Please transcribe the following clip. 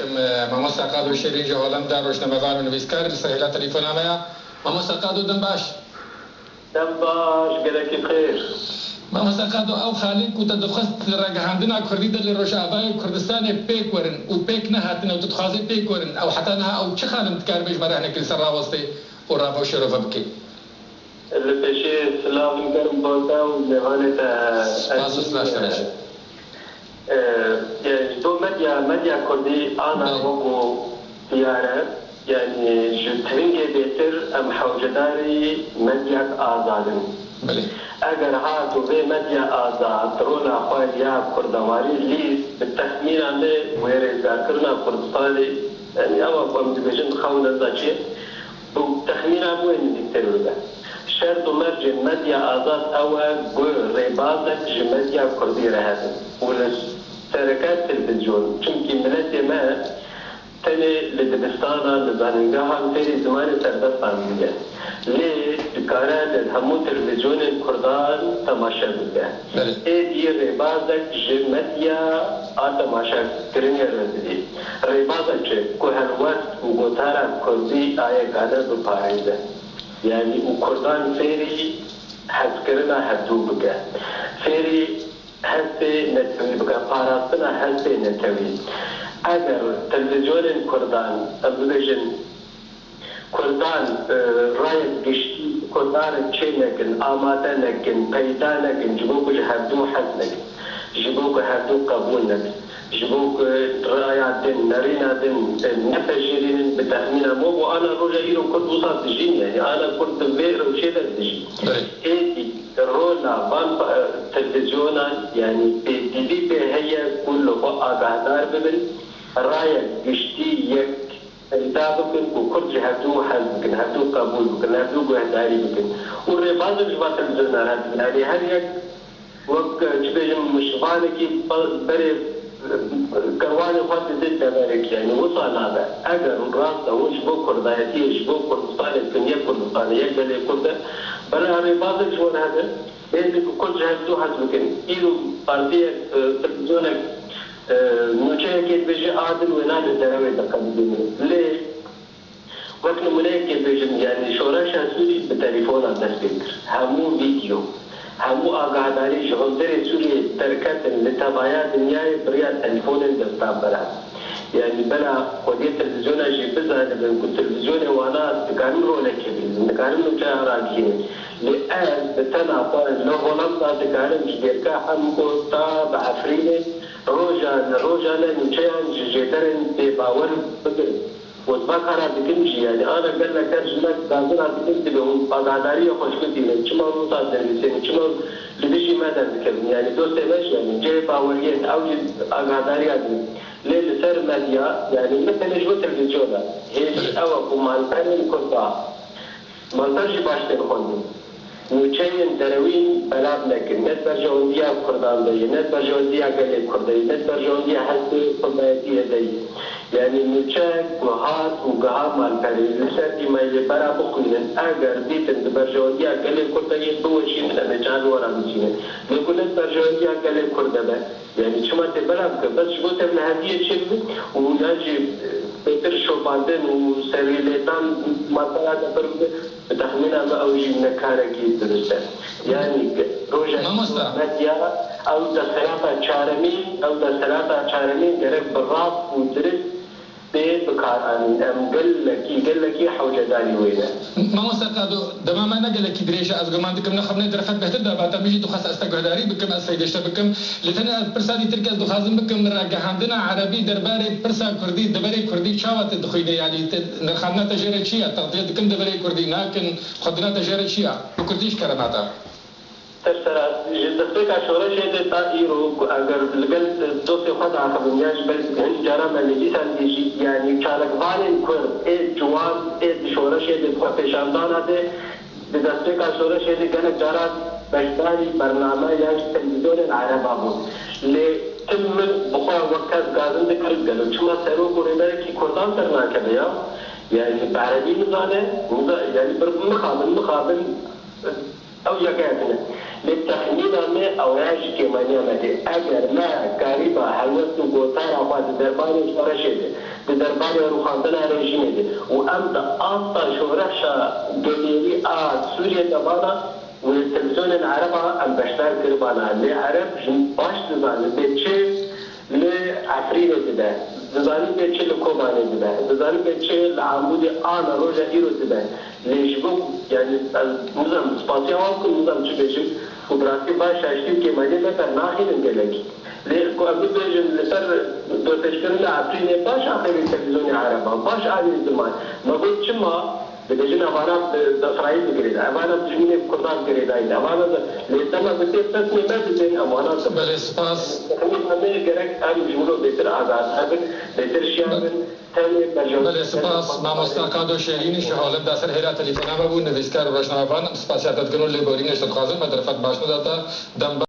بكم مامۆستا قادو شێرینجی هۆڵەندا ڕۆژنامەوان و نویسکار لە تەلیفۆنامەیە مامۆستا قادو دەم باش گەلێکی بخێر مامۆستا قادو ئەو خاڵێک و دەخواست ڕاگەهاندنا کوردی دە لە ڕۆژئاوای کوردستانی پێک وەرن و پێک نەهاتنە و دەتخوازی پێک وەرن ئەو حتا نەها ئەو چ خانم تکار بێژ مەرانێکی لەسەر ڕاوەستەی و ڕابە و شێرۆڤە بکەیت لە پێشێ سلااوی گەرم بۆتا و لێوانێتە بۆ مەدیا کوردی ئانا وەکو دیارە یعنی ترنگێ بێتر ئەم حەوجەداری مەدیاک ئازادن ئەگەر هات و بێ مەدیا ئازاد ڕۆنا خوای یا کوردەواری لیست بتەخمینان لێ وێرەزارکردنا کوردستانی یعنی ئەوە بۆم دەبێژن خەونەزا چێ بۆ تەخمینان وێن دیکتەر بە شرط و مرج مدیا آزاد ئەوە ڕێبازێک ji مدیا کوردی رەهاتن و لە سەرەکات تلڤیزیۆن چونکی ملەتێ مە تەنێ لە دبستانە لە زانینگاهان فێری زمانی سەردەستان بگە لێ دکارە لە هەموو تلڤیزیۆنên کوردان تەماشا بکە ئێدی ڕێبازێک ji مدیا ئا تەماشاکردنی ڕێزدی ڕێبازێک کو هەلوەست و گۆتارە کوردی ئایەکانە بپارێزە يعني وكردان فيري حزكرنا هدو بقى فيري هسي نتوي بقى باراستنا هسي نتوي اگر تلفزيون كردان ابليجن كردان رايت قشتي كردان تشينكن آمادنكن بيدانكن جبوك هدو حزنك جبوك هدو قبولنك جبوك رأيات دين نرينا دين نفجرين بتخمينا مو وأنا رجع إيرو كنت وصلت جين يعني أنا كنت غير وشيء الجين إيدي رولا فان تلفزيونا يعني بدي هي كل بقى قاعدار ببن راية قشتي يك كتابكن وكل هدو حزبكن هدو قبول بكن هدو قهداري بكن والرباط الجبات تلفزيونا يعني هل يك وقت جبهم مشغالك بري كرواني خاطر ضد ذلك يعني وصل هذا اگر راس او شبو كردايتي شبو كردستان الدنيا كردستان يقبل يكون بلا رباط شو هذا بينك كل جهه حسبكن ايلو بارتيه تلفزيونك نوچه بيجي عادل ونال الدراوي تقدم ليه وقت منك بيجي يعني شورش سوري بالتليفون على السبيكر همو فيديو همو آگاهداری شغلدر سوری ترکت لتبایا دنیای بریا تلفون دستان برا يعني بلا قضية تلفزيون أجي بزاد بنقول تلفزيون وانا تقارن رولا كبير تقارن نجاح راجين لأن بتنا قال لو هولندا تقارن جديركا همكو تا بعفرينه روجا نجاح جدرن بباور بقل وذكر بكنجي يعني أنا قال لك أرجلك دازنا بكنت بهم قادرية خوشكتي لك شما روطا درسين شما لديشي ماذا ذكرني يعني دوست ماشي يعني جاي باوريات أو قادرية ليه لسر ماديا يعني مثل جو تلفزيونا هي أو كمان كنتا منتجي باشتر خوني نوچين دروين بلاد لكن نت برجونديا كردان دي نت برجونديا قال كردي نت برجونديا حس قبايتي دي يعني نوچك وهات وقها مال كاري لساتي ما يبرا بخوين اگر بيتن برجونديا قال كردي بوشي من نجان ورا مشين نقول نت برجونديا قال كردبه يعني شما تبرا بس شو تبل هديه شيء ويجي بيتر شو بعدين وسريلتان مثلا تبرد بتخمينا ما اوجي نكاركي درسته يعني روجا مديا او دسراتا چارمين درك بالراس ودرس بكار ام قال لك حوجه داري وينه ما مستقادو دماما نقل لك دريشه از قمان دكم نخبنا درفت بهتر دابا تمشي تخص استقعداري بكم اسيدشت بكم لتنا برسادي تركز دخازم بكم راجعندنا عربي درباري برسا كردي دبري كردي شاوت دخيله يعني نخبنا تجاره شيا تغطيه دكم دبري كردي لكن خدنا تجاره شيا كرديش كرماتا ترى جدتك عشورة شيء تأثيره أجر لقل دوست خد عقب الناس بل هن جرى ملجي سنديجي يعني كارك فالين كرد جوان شورة شيء تبغى بيشاندان هذا جدتك عشورة شيء كأنك جرى بشتاري برنامج يعني تلفزيون العرب أبو لتم بخار وقت قاعدين ذكر قالوا شو ما سيروا كورينا كي كردان سرنا كذا يعني بعربي نزانه يعني مقابل أو يقعدنا للتخمين ما أوراج كمانية مدي أجر ما قريبا حلوت وقوتار أخوات درباري فرشد درباري روخاندنا رجيمه دي وأمد أصلا شهرشا قديري سوريا دبانا والتلفزيون العربة البشتار كربانا لعرب باش تزان بيتشي لعفرين تبع زاني بيتشي لكوباني تبع زاني بيتشي لعمود آنا روجا إيرو تبع ليش بوك يعني نظام سباسيا وانكم نظام تبعشي وبراسي باش عشتي كمانية مثلا ناخي ننجلك ليكو أبو بيجن لسر دو تشكرنا عفرين باش آخر التلفزيون العربة باش آخر الزمان ما قلت شما بدجنا أمانات إسرائيل بقريدة أمانات تجميني بكردان بقريدة أمانات لسنا بتير تسمي ما بدين أمانات بالإسباس خلينا نمي جرك أم جملو بيتر آزاد أبن بيتر شيابن تاني بجوز بالإسباس ما مستقاد شيريني شهالة داسر هيرا تليفونا بابو نويسكار روشنا بان سپاسياتت کنو لبورینش تخوازم مدرفت باشنو داتا دم